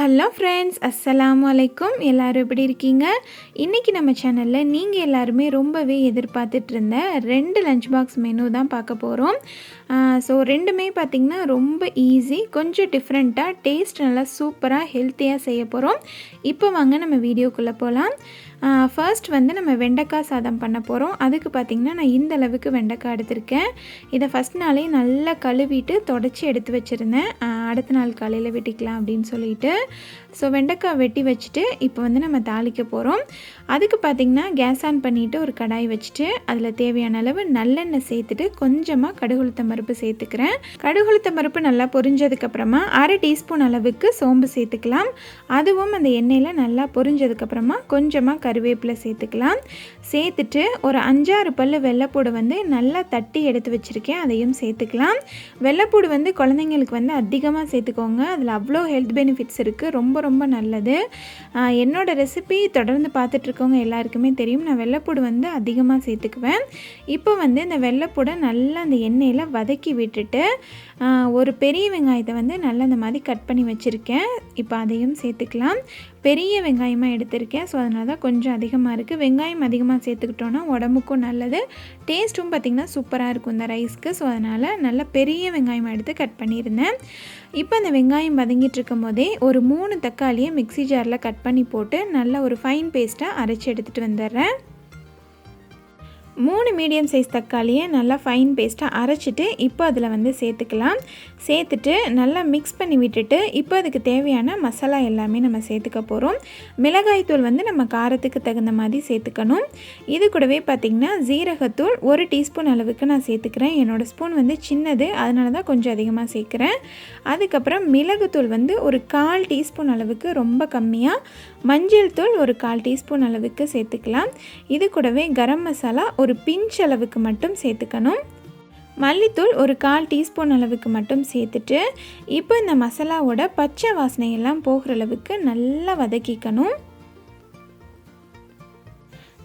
Hello friends, அஸ்ஸலாமு அலைக்கும். எல்லோரும் எப்படி இருக்கீங்க? இன்றைக்கி நம்ம சேனலில் நீங்கள் எல்லாருமே ரொம்பவே எதிர்பார்த்துட்டு இருந்த 2 லஞ்ச் பாக்ஸ் மெனு தான் பார்க்க போகிறோம். ஸோ ரெண்டுமே பார்த்திங்கன்னா ரொம்ப ஈஸி, கொஞ்சம் டிஃப்ரெண்ட்டாக, டேஸ்ட் நல்லா சூப்பராக ஹெல்த்தியாக செய்ய போகிறோம். இப்போ வாங்க நம்ம வீடியோக்குள்ளே போகலாம். ஃபர்ஸ்ட் வந்து நம்ம வெண்டைக்காய் சாதம் பண்ண போகிறோம். அதுக்கு பார்த்திங்கன்னா நான் இந்த அளவுக்கு வெண்டைக்காய் எடுத்திருக்கேன். இதை ஃபஸ்ட் நாளே நல்லா கழுவிட்டு தொடச்சி எடுத்து வச்சுருந்தேன். அடுத்த நாள் காலையில் வெட்டிக்கலாம் அப்படின்னு சொல்லிட்டு. ஸோ வெண்டைக்காய் வெட்டி வச்சுட்டு இப்போ வந்து நம்ம தாளிக்க போகிறோம். அதுக்கு பார்த்திங்கன்னா கேஸ் ஆன் பண்ணிவிட்டு ஒரு கடாய் வச்சுட்டு அதில் தேவையான அளவு நல்லெண்ணெய் சேர்த்துட்டு கொஞ்சமாக கடுகுளுத்தம் பருப்பு சேர்த்துக்கிறேன். கடுகுளுத்தம் பருப்பு நல்லா பொரிஞ்சதுக்கப்புறமா 1/2 டீஸ்பூன் அளவுக்கு சோம்பு சேர்த்துக்கலாம். அதுவும் அந்த எண்ணெயில் நல்லா பொரிஞ்சதுக்கப்புறமா கொஞ்சமாக கருவேப்பிலை சேர்த்துக்கலாம். சேர்த்துட்டு ஒரு 5-6 பல்லு வெள்ளைப்பூடு வந்து நல்லா தட்டி எடுத்து வச்சுருக்கேன், அதையும் சேர்த்துக்கலாம். வெள்ளைப்பூடு வந்து குழந்தைங்களுக்கு வந்து அதிகமாக சேர்த்துக்கோங்க, அதில் அவ்வளோ ஹெல்த் பெனிஃபிட்ஸ் இருக்குது, ரொம்ப ரொம்ப நல்லது. என்னோடய ரெசிபி தொடர்ந்து பார்த்துட்ருக்கவங்க எல்லாருக்குமே தெரியும், நான் வெள்ளைப்பூடு வந்து அதிகமாக சேர்த்துக்குவேன். இப்போ வந்து இந்த வெள்ளைப்பூடை நல்லா அந்த எண்ணெயில் வதக்கி விட்டுட்டு ஒரு பெரிய வெங்காயத்தை வந்து நல்லா இந்த மாதிரி கட் பண்ணி வச்சுருக்கேன். இப்போ அதையும் சேர்த்துக்கலாம். பெரிய வெங்காயமாக எடுத்திருக்கேன், ஸோ அதனால தான் கொஞ்சம் அதிகமாக இருக்குது. வெங்காயம் அதிகமாக சேர்த்துக்கிட்டோன்னா உடம்புக்கும் நல்லது, டேஸ்ட்டும் பார்த்திங்கன்னா சூப்பராக இருக்கும் இந்த ரைஸ்க்கு. ஸோ அதனால் நல்லா பெரிய வெங்காயமாக எடுத்து கட் பண்ணியிருந்தேன். இப்போ அந்த வெங்காயம் வதங்கிட்டு இருக்கும் போதே ஒரு 3 தக்காளியை மிக்ஸி ஜாரில் கட் பண்ணி போட்டு நல்லா ஒரு ஃபைன் பேஸ்ட்டாக அரைச்சி எடுத்துகிட்டு வந்துடுறேன். 3 மீடியம் சைஸ் தக்காளியை நல்லா ஃபைன் பேஸ்ட்டாக அரைச்சிட்டு இப்போ அதில் வந்து சேர்த்துக்கலாம். சேர்த்துட்டு நல்லா மிக்ஸ் பண்ணி விட்டுட்டு இப்போ அதுக்கு தேவையான மசாலா எல்லாமே நம்ம சேர்த்துக்க போகிறோம். மிளகாய்த்தூள் வந்து நம்ம காரத்துக்கு தகுந்த மாதிரி சேர்த்துக்கணும். இது கூடவே பார்த்திங்கன்னா ஜீரகத்தூள் 1 டீஸ்பூன் அளவுக்கு நான் சேர்த்துக்கிறேன். என்னோடய ஸ்பூன் வந்து சின்னது, அதனால தான் கொஞ்சம் அதிகமாக சேர்க்குறேன். அதுக்கப்புறம் மிளகுத்தூள் வந்து ஒரு 1/4 டீஸ்பூன் அளவுக்கு, ரொம்ப கம்மியாக. மஞ்சள் தூள் ஒரு 1/4 டீஸ்பூன் அளவுக்கு சேர்த்துக்கலாம். இது கூடவே கரம் மசாலா ஒரு பிஞ்ச் அளவுக்கு மட்டும் சேர்த்துக்கணும். மல்லித்தூள் ஒரு 1/4 டீஸ்பூன் அளவுக்கு மட்டும் சேர்த்துட்டு இப்போ இந்த மசாலாவோட பச்சை வாசனையெல்லாம் போகிற அளவுக்கு நல்லா வதக்கிக்கணும்.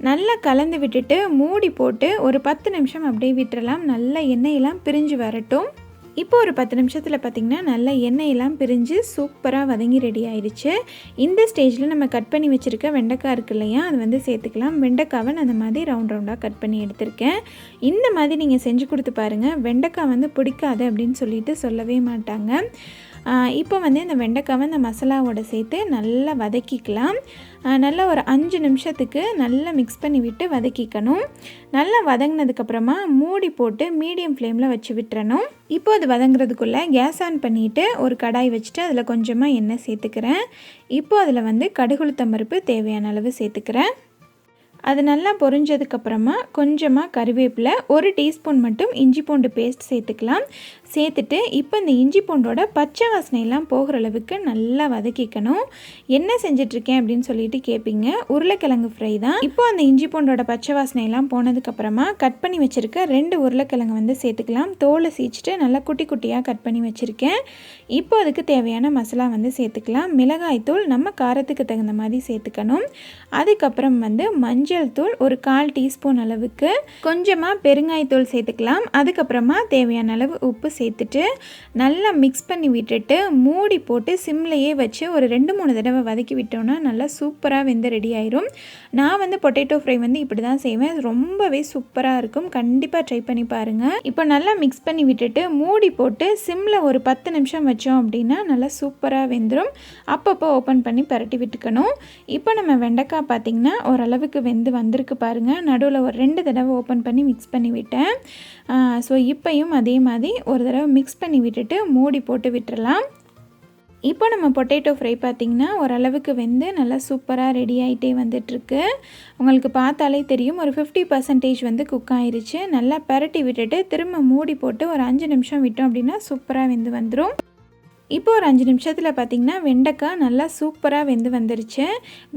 நல்லா கலந்து விட்டுட்டு மூடி போட்டு ஒரு 10 நிமிஷம் அப்படியே விட்டுறலாம். நல்லா எண்ணெயெல்லாம் பிரிஞ்சு வரட்டும். இப்போ ஒரு 10 நிமிஷத்தில் பார்த்திங்கன்னா நல்லா எண்ணெயெல்லாம் பிரிஞ்சு சூப்பராக வதங்கி ரெடி ஆயிடுச்சு. இந்த ஸ்டேஜில் நம்ம கட் பண்ணி வச்சுருக்க வெண்டைக்காய் இருக்கு இல்லையா, அது வந்து சேர்த்துக்கலாம். வெண்டைக்காவை நான் அந்த மாதிரி ரவுண்டாக கட் பண்ணி எடுத்திருக்கேன். இந்த மாதிரி நீங்கள் செஞ்சு கொடுத்து பாருங்கள், வெண்டைக்காய் வந்து பிடிக்காது அப்படின்னு சொல்லிட்டு சொல்லவே மாட்டாங்க. இப்போ வந்து இந்த வெண்டைக்காவை இந்த மசாலாவோட சேர்த்து நல்லா வதக்கிக்கலாம். நல்லா ஒரு 5 நிமிஷத்துக்கு நல்லா மிக்ஸ் பண்ணி விட்டு வதக்கிக்கணும். நல்லா வதங்கினதுக்கப்புறமா மூடி போட்டு மீடியம் ஃப்ளேமில் வச்சு விட்டுறணும். இப்போ அது வதங்குறதுக்குள்ளே கேஸ் ஆன் பண்ணிவிட்டு ஒரு கடாய் வச்சுட்டு அதில் கொஞ்சமாக எண்ணெய் சேர்த்துக்கிறேன். இப்போ அதில் வந்து கடுகுளுத்தம் பருப்பு தேவையான அளவு சேர்த்துக்கிறேன். அது நல்லா பொரிஞ்சதுக்கப்புறமா கொஞ்சமாக கருவேப்பிலை, 1 டீஸ்பூன் மட்டும் இஞ்சி பூண்டு பேஸ்ட் சேர்த்துக்கலாம். சேர்த்துட்டு இப்போ இந்த இஞ்சி பூண்டோட பச்சை வாசனையெல்லாம் போகிற அளவுக்கு நல்லா வதக்கிக்கணும். என்ன செஞ்சிட்ருக்கேன் அப்படின்னு சொல்லிட்டு கேட்பீங்க, உருளைக்கிழங்கு ஃப்ரை தான். இப்போ அந்த இஞ்சி பூண்டோட பச்சை வாசனையெல்லாம் போனதுக்கப்புறமா கட் பண்ணி வச்சுருக்க 2 உருளைக்கிழங்கு வந்து சேர்த்துக்கலாம். தோலை சீச்சிட்டு நல்லா குட்டி குட்டியாக கட் பண்ணி வச்சுருக்கேன். இப்போ அதுக்கு தேவையான மசாலா வந்து சேர்த்துக்கலாம். மிளகாய்த்தூள் நம்ம காரத்துக்கு தகுந்த மாதிரி சேர்த்துக்கணும். அதுக்கப்புறம் வந்து மஞ்சள் தூள் ஒரு 1/4 டீஸ்பூன் அளவுக்கு, கொஞ்சமாக பெருங்காயத்தூள் சேர்த்துக்கலாம். அதுக்கப்புறமா தேவையான அளவு உப்பு சேர்த்துட்டு நல்லா மிக்ஸ் பண்ணி விட்டுட்டு மூடி போட்டு சிம்லையே வச்சு ஒரு 2-3 தடவை வதக்கி விட்டோன்னா நல்லா சூப்பராக வெந்து ரெடி ஆயிரும். நான் வந்து பொட்டேட்டோ ஃப்ரை வந்து இப்படி தான் செய்வேன், ரொம்பவே சூப்பராக இருக்கும். கண்டிப்பாக ட்ரை பண்ணி பாருங்கள். இப்போ நல்லா மிக்ஸ் பண்ணி விட்டுட்டு மூடி போட்டு சிம்மில் ஒரு 10 நிமிஷம் வச்சோம் அப்படின்னா நல்லா சூப்பராக வெந்துடும். அப்பப்போ ஓப்பன் பண்ணி பரட்டி விட்டுக்கணும். இப்போ நம்ம வெண்டைக்காய் பார்த்திங்கன்னா ஓரளவுக்கு வந்திருக்கு பாருங்கள். நடுவில் ஒரு 2 தடவை ஓப்பன் பண்ணி மிக்ஸ் பண்ணி விட்டேன். ஸோ இப்போயும் அதே மாதிரி ஒரு தடவை மிக்ஸ் பண்ணி விட்டுட்டு மூடி போட்டு விட்டுறலாம். இப்போ நம்ம பொட்டேட்டோ ஃப்ரை பார்த்திங்கன்னா ஓரளவுக்கு வெந்து நல்லா சூப்பராக ரெடி ஆகிட்டே வந்துட்டுருக்கு. உங்களுக்கு பார்த்தாலே தெரியும், ஒரு 50% வந்து குக் ஆயிடுச்சு. நல்லா பரட்டி விட்டுட்டு திரும்ப மூடி போட்டு ஒரு 5 நிமிஷம் விட்டோம் அப்படின்னா சூப்பராக வெந்து வந்துடும். இப்போ ஒரு 5 நிமிஷத்தில் பார்த்திங்கன்னா வெண்டைக்காய் நல்லா சூப்பராக வெந்து வந்துருச்சு.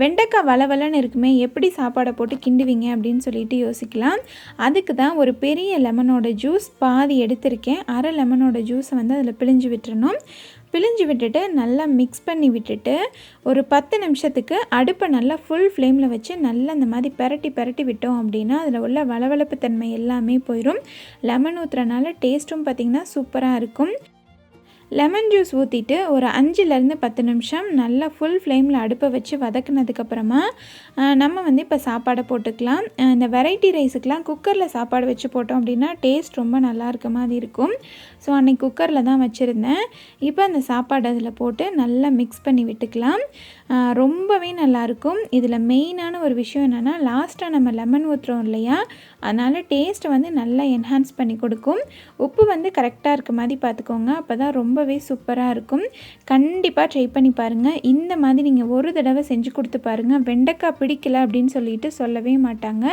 வெண்டைக்காய் வளவலன்னு இருக்குமே, எப்படி சாப்பாடை போட்டு கிண்டுவீங்க அப்படின்னு சொல்லிட்டு யோசிக்கலாம். அதுக்கு தான் ஒரு பெரிய லெமனோட ஜூஸ் பாதி எடுத்திருக்கேன். 1/2 லெமனோட ஜூஸை வந்து அதில் பிழிஞ்சு விட்டுறணும். பிழிஞ்சு விட்டுட்டு நல்லா மிக்ஸ் பண்ணி விட்டுட்டு ஒரு 10 நிமிஷத்துக்கு அடுப்பை நல்லா ஃபுல் ஃப்ளேமில் வச்சு நல்லா இந்த மாதிரி பரட்டி விட்டோம் அப்படின்னா அதில் உள்ள வளவளப்பு தன்மை எல்லாமே போயிடும். லெமன் ஊற்றுறனால டேஸ்ட்டும் பார்த்திங்கன்னா சூப்பராக இருக்கும். லெமன் ஜூஸ் ஊற்றிட்டு ஒரு 5லேருந்து 10 நிமிஷம் நல்லா ஃபுல் ஃப்ளேமில் அடுப்பை வச்சு வதக்குனதுக்கப்புறமா நம்ம வந்து இப்போ சாப்பாடை போட்டுக்கலாம். இந்த வெரைட்டி ரைஸுக்கெலாம் குக்கரில் சாப்பாடு வச்சு போட்டோம் அப்படின்னா டேஸ்ட் ரொம்ப நல்லா இருக்க மாதிரி இருக்கும். ஸோ அன்றைக்கி குக்கரில் தான் வச்சுருந்தேன். இப்போ அந்த சாப்பாடு அதில் போட்டு நல்லா மிக்ஸ் பண்ணி விட்டுக்கலாம். ரொம்பவே நல்லாயிருக்கும். இதில் மெயினான ஒரு விஷயம் என்னென்னா லாஸ்ட்டாக நம்ம லெமன் ஊற்றுறோம் இல்லையா, அதனால் டேஸ்ட்டை வந்து நல்லா என்ஹான்ஸ் பண்ணி கொடுக்கும். உப்பு வந்து கரெக்டாக இருக்க மாதிரி பார்த்துக்கோங்க, அப்போ தான் ரொம்பவே சூப்பராக இருக்கும். கண்டிப்பாக ட்ரை பண்ணி பாருங்கள். இந்த மாதிரி நீங்கள் ஒரு தடவை செஞ்சு கொடுத்து பாருங்கள். வெண்டைக்காய் பிடிக்கல அப்படின்னு சொல்லிட்டு சொல்லவே மாட்டாங்க.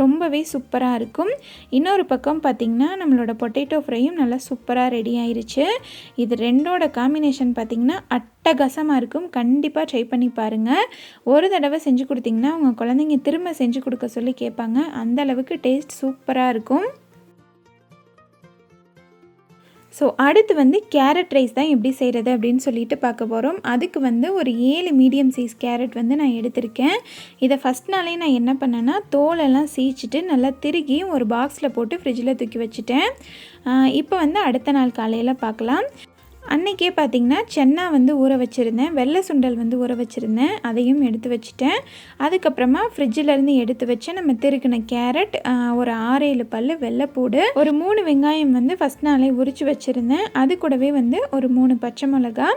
ரொம்பவே சூப்பராக இருக்கும். இன்னொரு பக்கம் பார்த்திங்கன்னா நம்மளோட பொட்டேட்டோ ஃப்ரையும் நல்லா சூப்பராக ரெடி ஆயிருச்சு. இது ரெண்டோட காம்பினேஷன் பார்த்திங்கன்னா அட்டகாசமாக இருக்கும். கண்டிப்பாக ட்ரை பண்ணி பாருங்கள். ஒரு தடவை செஞ்சு கொடுத்திங்கன்னா உங்கள் குழந்தைங்க திரும்ப செஞ்சு கொடுக்க சொல்லி கேட்பாங்க. அந்த அளவுக்கு டேஸ்ட் சூப்பராக இருக்கும். ஸோ அடுத்து வந்து கேரட் ரைஸ் தான் எப்படி செய்கிறது அப்படின்னு சொல்லிட்டு பார்க்க போகிறோம். அதுக்கு வந்து ஒரு 7 மீடியம் சைஸ் கேரட் வந்து நான் எடுத்திருக்கேன். இதை ஃபஸ்ட் நாளே நான் என்ன பண்ணேன்னா தோலெல்லாம் சீச்சிட்டு நல்லா திருகி ஒரு பாக்ஸில் போட்டு ஃப்ரிட்ஜில் தூக்கி வச்சுட்டேன். இப்போ வந்து அடுத்த நாள் காலையில் பார்க்கலாம். அன்றைக்கே பார்த்திங்கன்னா சென்னா வந்து ஊற வச்சுருந்தேன், வெள்ளை சுண்டல் வந்து ஊற வச்சுருந்தேன், அதையும் எடுத்து வச்சுட்டேன். அதுக்கப்புறமா ஃப்ரிட்ஜிலேருந்து எடுத்து வச்சு நம்ம திருக்கின கேரட், ஒரு 6-7 பல் வெள்ளைப்பூடு, ஒரு 3 வெங்காயம் வந்து ஃபஸ்ட் நாளே உரித்து வச்சுருந்தேன். அது கூடவே வந்து ஒரு 3 பச்சை மிளகா,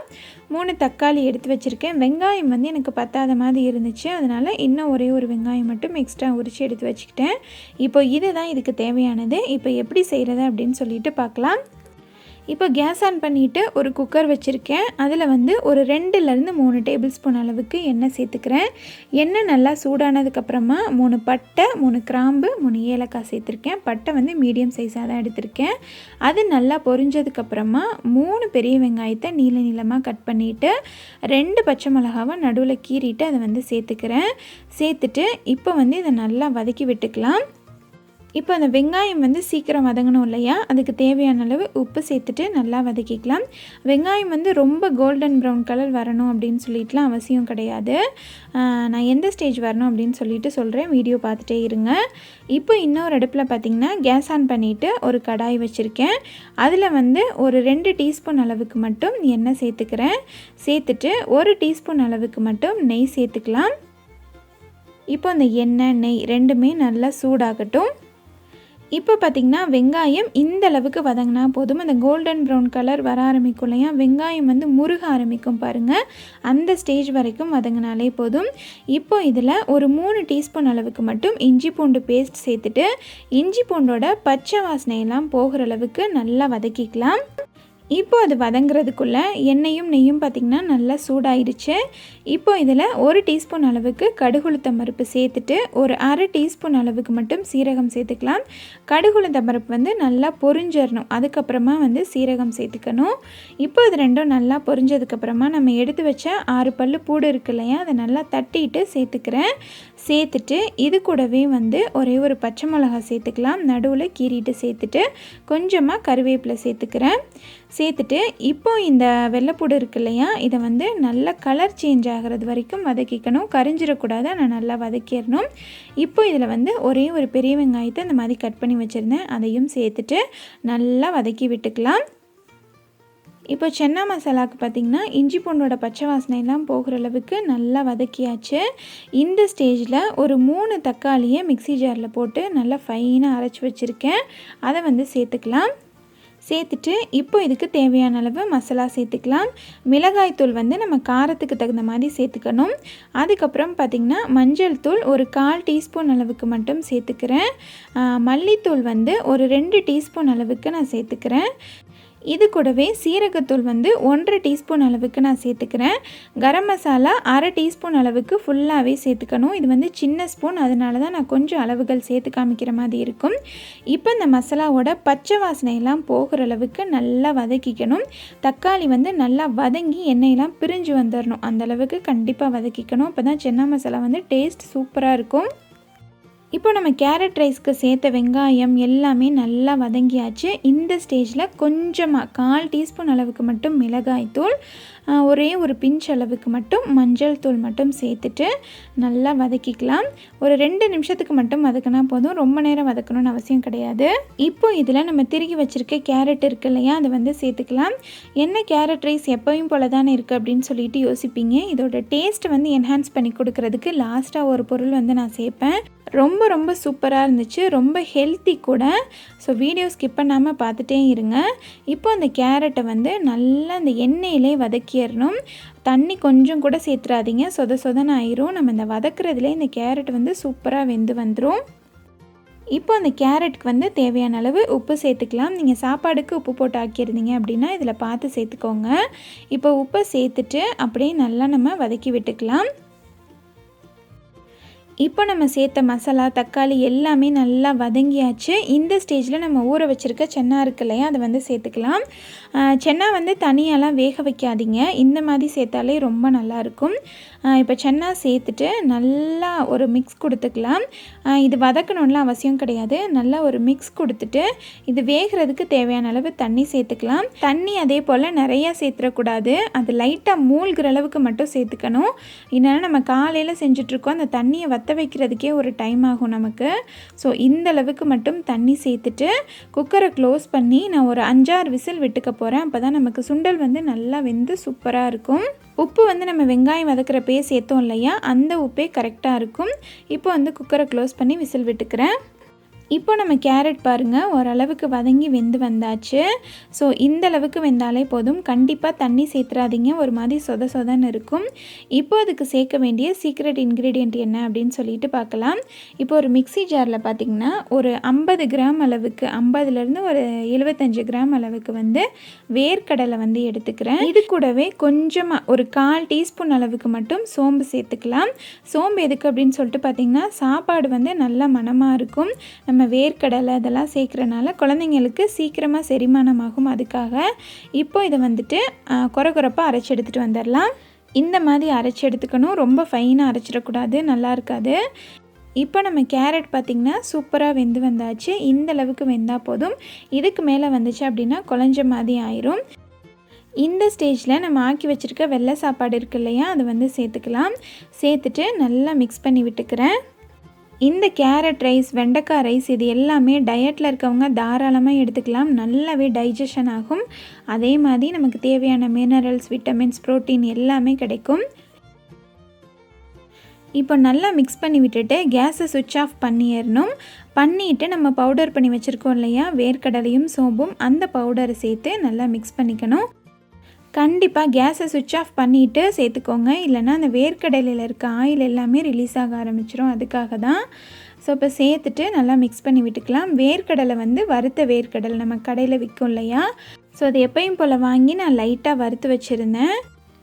3 தக்காளி எடுத்து வச்சுருக்கேன். வெங்காயம் வந்து எனக்கு பத்தாத மாதிரி இருந்துச்சு, அதனால் இன்னும் ஒரே ஒரு வெங்காயம் மட்டும் எக்ஸ்ட்ரா உரித்து எடுத்து வச்சுக்கிட்டேன். இப்போ இதுதான் இதுக்கு தேவையானது. இப்போ எப்படி செய்கிறது அப்படின்னு சொல்லிட்டு பார்க்கலாம். இப்போ கேஸ் ஆன் பண்ணிவிட்டு ஒரு குக்கர் வச்சுருக்கேன். அதில் வந்து ஒரு 2லேருந்து 3 டேபிள் ஸ்பூன் அளவுக்கு எண்ணெய் சேர்த்துக்கிறேன். எண்ணெய் நல்லா சூடானதுக்கப்புறமா 3 பட்டை, 3 கிராம்பு, 3 ஏலக்காய் சேர்த்துருக்கேன். பட்டை வந்து மீடியம் சைஸாக தான் எடுத்திருக்கேன். அது நல்லா பொரிஞ்சதுக்கப்புறமா 3 பெரிய வெங்காயத்தை நீளமாக கட் பண்ணிவிட்டு 2 பச்சை மிளகாவை நடுவில் கீறிட்டு அதை வந்து சேர்த்துக்கிறேன். சேர்த்துட்டு இப்போ வந்து இதை நல்லா வதக்கி விட்டுக்கலாம். இப்போ அந்த வெங்காயம் வந்து சீக்கிரம் வதங்கணும் இல்லையா, அதுக்கு தேவையான அளவு உப்பு சேர்த்துட்டு நல்லா வதக்கிக்கலாம். வெங்காயம் வந்து ரொம்ப கோல்டன் ப்ரௌன் கலர் வரணும் அப்படின்னு சொல்லிட்டுலாம் அவசியம் கிடையாது. நான் எந்த ஸ்டேஜ் வரணும் அப்படின்னு சொல்லிட்டு சொல்கிறேன், வீடியோ பார்த்துட்டே இருங்க. இப்போ இன்னொரு அடுப்பில் பார்த்திங்கன்னா கேஸ் ஆன் பண்ணிவிட்டு ஒரு கடாய் வச்சுருக்கேன். அதில் வந்து ஒரு 2 டீஸ்பூன் அளவுக்கு மட்டும் எண்ணெய் சேர்த்துக்கிறேன். சேர்த்துட்டு 1 டீஸ்பூன் அளவுக்கு மட்டும் நெய் சேர்த்துக்கலாம். இப்போ அந்த எண்ணெய் நெய் ரெண்டுமே நல்லா சூடாகட்டும். இப்போ பார்த்திங்கன்னா வெங்காயம் இந்த அளவுக்கு வதங்கினா போதும். அந்த கோல்டன் ப்ரௌன் கலர் வர ஆரம்பிக்கும் இல்லையா, வெங்காயம் வந்து முருக ஆரம்பிக்கும் பாருங்கள், அந்த ஸ்டேஜ் வரைக்கும் வதங்கினாலே போதும். இப்போ இதில் ஒரு 3 டீஸ்பூன் அளவுக்கு மட்டும் இஞ்சி பூண்டு பேஸ்ட் சேர்த்துட்டு இஞ்சி பூண்டோட பச்சை வாசனையெல்லாம் போகிற அளவுக்கு நல்லா வதக்கிக்கலாம். இப்போ அது வதங்கிறதுக்குள்ளே எண்ணெயும் நெய்யும் பார்த்திங்கன்னா நல்லா சூடாயிடுச்சு. இப்போ இதில் 1 டீஸ்பூன் அளவுக்கு கடுகுளுத்தம் பருப்பு சேர்த்துட்டு ஒரு 1/2 டீஸ்பூன் அளவுக்கு மட்டும் சீரகம் சேர்த்துக்கலாம். கடுகுளுத்தம் பருப்பு வந்து நல்லா பொரிஞ்சிடணும், அதுக்கப்புறமா வந்து சீரகம் சேர்த்துக்கணும். இப்போ இது ரெண்டும் நல்லா பொரிஞ்சதுக்கப்புறமா நம்ம எடுத்து வச்ச 6 பல் பூடு இருக்கு இல்லையா, அதை நல்லா தட்டிட்டு சேர்த்துக்கிறேன். சேர்த்துட்டு இது கூடவே வந்து ஒரே ஒரு பச்சை மிளகாய் சேர்த்துக்கலாம், நடுவில் கீறிட்டு சேர்த்துட்டு கொஞ்சமாக கருவேப்பிலை சேர்த்துக்கிறேன். சேர்த்துட்டு இப்போ இந்த வெள்ளைப்பூடு இருக்கு இல்லையா, இதை வந்து நல்லா கலர் சேஞ்ச் ஆகிறது வரைக்கும் வதக்கிக்கணும், கரிஞ்சிடக்கூடாது, ஆனால் நல்லா வதக்கிடணும். இப்போ இதில் வந்து ஒரே ஒரு பெரிய வெங்காயத்தை இந்த மாதிரி கட் பண்ணி வச்சுருந்தேன், அதையும் சேர்த்துட்டு நல்லா வதக்கி விட்டுக்கலாம். இப்போ சென்னா மசாலாவுக்கு பார்த்திங்கன்னா இஞ்சி பூண்டோட பச்சை வாசனையெல்லாம் போகிற அளவுக்கு நல்லா வதக்கியாச்சு. இந்த ஸ்டேஜில் ஒரு 3 தக்காளியை மிக்ஸி ஜாரில் போட்டு நல்லா ஃபைனாக அரைச்சி வச்சுருக்கேன், அதை வந்து சேர்த்துக்கலாம். சேர்த்துட்டு இப்போ இதுக்கு தேவையான அளவு மசாலா சேர்த்துக்கலாம். மிளகாய்த்தூள் வந்து நம்ம காரத்துக்கு தகுந்த மாதிரி சேர்த்துக்கணும். அதுக்கப்புறம் பார்த்திங்கன்னா மஞ்சள் தூள் ஒரு 1/4 டீஸ்பூன் அளவுக்கு மட்டும் சேர்த்துக்கிறேன். மல்லித்தூள் வந்து ஒரு 2 டீஸ்பூன் அளவுக்கு நான் சேர்த்துக்கிறேன். இது கூடவே சீரகத்தூள் வந்து 1/2 டீஸ்பூன் அளவுக்கு நான் சேர்த்துக்கிறேன். கரம் மசாலா 1/2 டீஸ்பூன் அளவுக்கு ஃபுல்லாகவே சேர்த்துக்கணும். இது வந்து சின்ன ஸ்பூன், அதனால தான் நான் கொஞ்சம் அளவுகள் சேர்த்து காமிக்கிற மாதிரி இருக்கும். இப்போ இந்த மசாலாவோட பச்சை வாசனையெல்லாம் போகிற அளவுக்கு நல்லா வதக்கிக்கணும். தக்காளி வந்து நல்லா வதங்கி எண்ணெயெல்லாம் பிரிஞ்சு வந்துடணும், அந்தளவுக்கு கண்டிப்பாக வதக்கிக்கணும். அப்போ தான் சென்னா மசாலா வந்து டேஸ்ட் சூப்பராக இருக்கும். இப்போ நம்ம கேரட் ரைஸ்க்கு சேர்த்த வெங்காயம் எல்லாமே நல்லா வதங்கியாச்சு. இந்த ஸ்டேஜில் கொஞ்சமாக 1/4 டீஸ்பூன் அளவுக்கு மட்டும் மிளகாய்த்தூள், ஒரே ஒரு பிஞ்ச் அளவுக்கு மட்டும் மஞ்சள் தூள் மட்டும் சேர்த்துட்டு நல்லா வதக்கிக்கலாம். ஒரு 2 நிமிஷத்துக்கு மட்டும் வதக்கினா போதும், ரொம்ப நேரம் வதக்கணும்னு அவசியம் கிடையாது. இப்போ இதில் நம்ம திருகி வச்சுருக்க கேரட் இருக்கு இல்லையா, அதை வந்து சேர்த்துக்கலாம். என்ன கேரட் ரைஸ் எப்பவும் போல தானே இருக்குது அப்படின்னு சொல்லிட்டு யோசிப்பீங்க. இதோட டேஸ்ட் வந்து என்ஹான்ஸ் பண்ணி கொடுக்கறதுக்கு லாஸ்ட்டாக ஒரு பொருள் வந்து நான் சேர்ப்பேன். ரொம்ப ரொம்ப சூப்பராக இருந்துச்சு, ரொம்ப ஹெல்த்தி கூட. ஸோ வீடியோ ஸ்கிப் பண்ணாமல் பார்த்துட்டே இருங்க. இப்போ அந்த கேரட்டை வந்து நல்லா அந்த எண்ணெயிலே வதக்கிடணும். தண்ணி கொஞ்சம் கூட சேர்த்துறாதீங்க, சொத சொதன்னு ஆயிரும். நம்ம இந்த வதக்குறதுலேயே இந்த கேரட் வந்து சூப்பராக வெந்து வந்துடும். இப்போ அந்த கேரட்டுக்கு வந்து தேவையான அளவு உப்பு சேர்த்துக்கலாம். நீங்கள் சாப்பாடுக்கு உப்பு போட்டு ஆக்கியிருந்தீங்க அப்படின்னா இதில் பார்த்து சேர்த்துக்கோங்க. இப்போ உப்பை சேர்த்துட்டு அப்படியே நல்லா நம்ம வதக்கி விட்டுக்கலாம். இப்போ நம்ம சேர்த்த மசாலா, தக்காளி எல்லாமே நல்லா வதங்கியாச்சு. இந்த ஸ்டேஜில் நம்ம ஊற வச்சுருக்க சென்னா இருக்கு இல்லையா, அதை வந்து சேர்த்துக்கலாம். சென்னா வந்து தனியாலாம் வேக வைக்காதீங்க, இந்த மாதிரி சேர்த்தாலே ரொம்ப நல்லாயிருக்கும். இப்போ சென்னா சேர்த்துட்டு நல்லா ஒரு மிக்ஸ் கொடுத்துக்கலாம். இது வதக்கணும்லாம் அவசியம் கிடையாது, நல்லா ஒரு மிக்ஸ் கொடுத்துட்டு இது வேகிறதுக்கு தேவையான அளவு தண்ணி சேர்த்துக்கலாம். தண்ணி அதே போல் நிறையா சேர்த்துடக்கூடாது, அது லைட்டாக மூழ்கிற அளவுக்கு மட்டும் சேர்த்துக்கணும். இல்லைன்னா நம்ம காலையில் செஞ்சிட்ருக்கோம், அந்த தண்ணியை வற்ற வைக்கிறதுக்கே ஒரு டைம் ஆகும் நமக்கு. ஸோ இந்த அளவுக்கு மட்டும் தண்ணி சேர்த்துட்டு குக்கரை க்ளோஸ் பண்ணி நான் ஒரு 5-6 விசில் விட்டுக்க போகிறேன். அப்போ தான் நமக்கு சுண்டல் வந்து நல்லா வெந்து சூப்பராக இருக்கும். உப்பு வந்து நம்ம வெங்காயம் வதக்கிறப்பே சேர்த்தோம் இல்லையா, அந்த உப்பே கரெக்டாக இருக்கும். இப்போ வந்து குக்கரை க்ளோஸ் பண்ணி விசில் விட்டுக்கிறேன். இப்போ நம்ம கேரட் பாருங்கள் ஓரளவுக்கு வதங்கி வெந்து வந்தாச்சு. ஸோ இந்த அளவுக்கு வெந்தாலே போதும், கண்டிப்பாக தண்ணி சேர்த்துறாதீங்க, ஒரு மாதிரி சொத சொதன்னு இருக்கும். இப்போ அதுக்கு சேர்க்க வேண்டிய சீக்ரெட் இன்க்ரீடியண்ட் என்ன அப்படின்னு சொல்லிட்டு பார்க்கலாம். இப்போ ஒரு மிக்ஸி ஜாரில் பார்த்திங்கன்னா ஒரு 50 கிராம் அளவுக்கு, 50லேருந்து ஒரு 75 கிராம் அளவுக்கு வந்து வேர்க்கடலை வந்து எடுத்துக்கிறேன். இது கூடவே கொஞ்சமாக ஒரு 1/4 டீஸ்பூன் அளவுக்கு மட்டும் சோம்பு சேர்த்துக்கலாம். சோம்பு எதுக்கு அப்படின்னு சொல்லிட்டு பார்த்திங்கன்னா சாப்பாடு வந்து நல்லா மணமாக இருக்கும். நம்ம வேர்க்கடலை இதெல்லாம் சேர்க்குறனால குழந்தைங்களுக்கு சீக்கிரமாக செரிமானமாகும், அதுக்காக. இப்போ இதை வந்துட்டு கொரகொரப்பாக அரைச்சி எடுத்துகிட்டு வந்துடலாம். இந்த மாதிரி அரைச்சி எடுத்துக்கணும், ரொம்ப ஃபைனாக அரைச்சிடக்கூடாது, நல்லா இருக்காது. இப்போ நம்ம கேரட் பார்த்திங்கன்னா சூப்பராக வெந்து வந்தாச்சு. இந்த அளவுக்கு வெந்தால் போதும், இதுக்கு மேலே வந்துச்சு அப்படின்னா குழஞ்ச மாதிரி ஆயிரும். இந்த ஸ்டேஜில் நம்ம ஆக்கி வச்சுருக்க வெள்ளை சாப்பாடு இருக்கு இல்லையா, அதை வந்து சேர்த்துக்கலாம். சேர்த்துட்டு நல்லா மிக்ஸ் பண்ணி விட்டுக்கிறேன். இந்த கேரட் ரைஸ், வெண்டைக்காய் ரைஸ் இது எல்லாமே டயட்டில் இருக்கவங்க தாராளமாக எடுத்துக்கலாம், நல்லாவே டைஜஷன் ஆகும். அதே மாதிரி நமக்கு தேவையான மினரல்ஸ், விட்டமின்ஸ், ப்ரோட்டீன் எல்லாமே கிடைக்கும். இப்போ நல்லா மிக்ஸ் பண்ணி விட்டுட்டு கேஸை சுவிட்ச் ஆஃப் பண்ணிடணும். பண்ணிவிட்டு நம்ம பவுடர் பண்ணி வச்சுருக்கோம் இல்லையா, வேர்க்கடலையும் சோம்பும், அந்த பவுடரை சேர்த்து நல்லா மிக்ஸ் பண்ணிக்கணும். கண்டிப்பாக கேஸை சுவிட்ச் ஆஃப் பண்ணிவிட்டு சேர்த்துக்கோங்க, இல்லைனா அந்த வேர்க்கடலையில் இருக்க ஆயில் எல்லாமே ரிலீஸ் ஆக ஆரம்பிச்சிடும், அதுக்காக தான். ஸோ இப்போ சேர்த்துட்டு நல்லா மிக்ஸ் பண்ணி விட்டுக்கலாம். வேர்க்கடலை வந்து வறுத்த வேர்க்கடலை நம்ம கடையில் விற்கும் இல்லையா, ஸோ அது எப்பயும் போல் வாங்கி நான் லைட்டாக வறுத்து வச்சுருந்தேன்.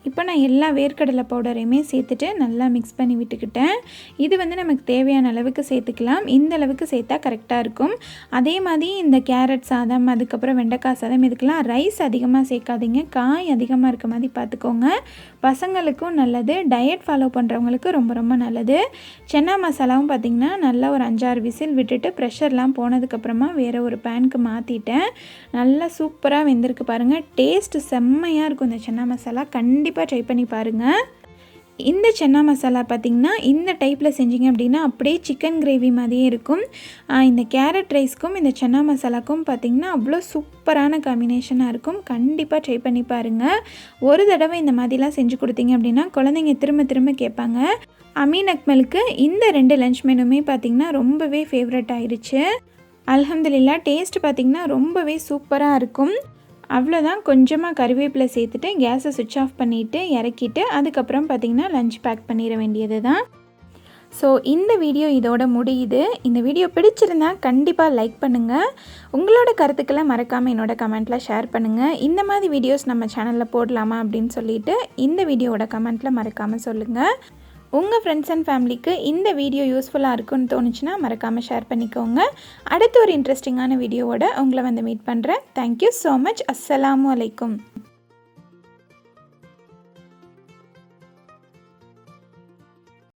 இப்போ நான் எல்லா வேர்க்கடலை பவுடரையுமே சேர்த்துட்டு நல்லா மிக்ஸ் பண்ணி விட்டுக்கிட்டேன். இது வந்து நமக்கு தேவையான அளவுக்கு சேர்த்துக்கலாம், இந்த அளவுக்கு சேர்த்தா கரெக்டாக இருக்கும். அதே மாதிரி இந்த கேரட் சாதம், அதுக்கப்புறம் வெண்டைக்காய் சாதம், இதுக்கெல்லாம் ரைஸ் அதிகமாக சேர்க்காதீங்க, காய் அதிகமாக இருக்க மாதிரி பார்த்துக்கோங்க. பசங்களுக்கும் நல்லது, டயட் ஃபாலோ பண்ணுறவங்களுக்கு ரொம்ப ரொம்ப நல்லது. சென்னா மசாலாவும் பார்த்திங்கன்னா நல்லா ஒரு 5-6 விசில் விட்டுட்டு ப்ரெஷர்லாம் போனதுக்கப்புறமா வேறு ஒரு பேனுக்கு மாற்றிட்டேன். நல்லா சூப்பராக வெந்திருக்கு பாருங்கள், டேஸ்ட்டு செம்மையாக இருக்கும். இந்த சென்னா மசாலா கண்டிப்பாக ட்ரை பண்ணி பாருங்கள். இந்த சென்னா மசாலா பார்த்திங்கன்னா இந்த டைப்பில் செஞ்சிங்க அப்படின்னா அப்படியே சிக்கன் கிரேவி மாதிரியே இருக்கும். இந்த கேரட் ரைஸ்க்கும் இந்த சென்னா மசாலாக்கும் பார்த்திங்கன்னா அவ்வளோ சூப்பரான காம்பினேஷனாக இருக்கும். கண்டிப்பாக ட்ரை பண்ணி பாருங்கள். ஒரு தடவை இந்த மாதிரிலாம் செஞ்சு கொடுத்தீங்க அப்படின்னா குழந்தைங்க திரும்ப திரும்ப கேட்பாங்க. அமீன் அக்மலுக்கு இந்த 2 லஞ்ச் மெனுமே பார்த்திங்கன்னா ரொம்பவே ஃபேவரட் ஆயிடுச்சு. அல்ஹம்துலில்லாஹ், டேஸ்ட் பார்த்திங்கன்னா ரொம்பவே சூப்பராக இருக்கும். அவ்வளோதான், கொஞ்சமாக கறிவேப்பிலை சேர்த்துட்டு கேஸை சுவிட்ச் ஆஃப் பண்ணிவிட்டு இறக்கிட்டு அதுக்கப்புறம் பார்த்திங்கன்னா லஞ்ச் பேக் பண்ணிட வேண்டியது தான். ஸோ இந்த வீடியோ இதோட முடியுது. இந்த வீடியோ பிடிச்சிருந்தா கண்டிப்பாக லைக் பண்ணுங்கள். உங்களோட கருத்துக்களை மறக்காமல் என்னோட கமெண்ட்டில் ஷேர் பண்ணுங்கள். இந்த மாதிரி வீடியோஸ் நம்ம சேனலில் போடலாமா அப்படின்னு சொல்லிட்டு இந்த வீடியோவோட கமெண்ட்டில் மறக்காமல் சொல்லுங்கள். உங்கள் ஃப்ரெண்ட்ஸ் அண்ட் ஃபேமிலிக்கு இந்த வீடியோ யூஸ்ஃபுல்லாக இருக்குன்னு தோணுச்சுன்னா மறக்காமல் ஷேர் பண்ணிக்கோங்க. அடுத்து ஒரு இன்ட்ரெஸ்டிங்கான வீடியோவோட உங்களை வந்து மீட் பண்ணுறேன். Thank you so much. அஸ்ஸலாமு அலைக்கும்.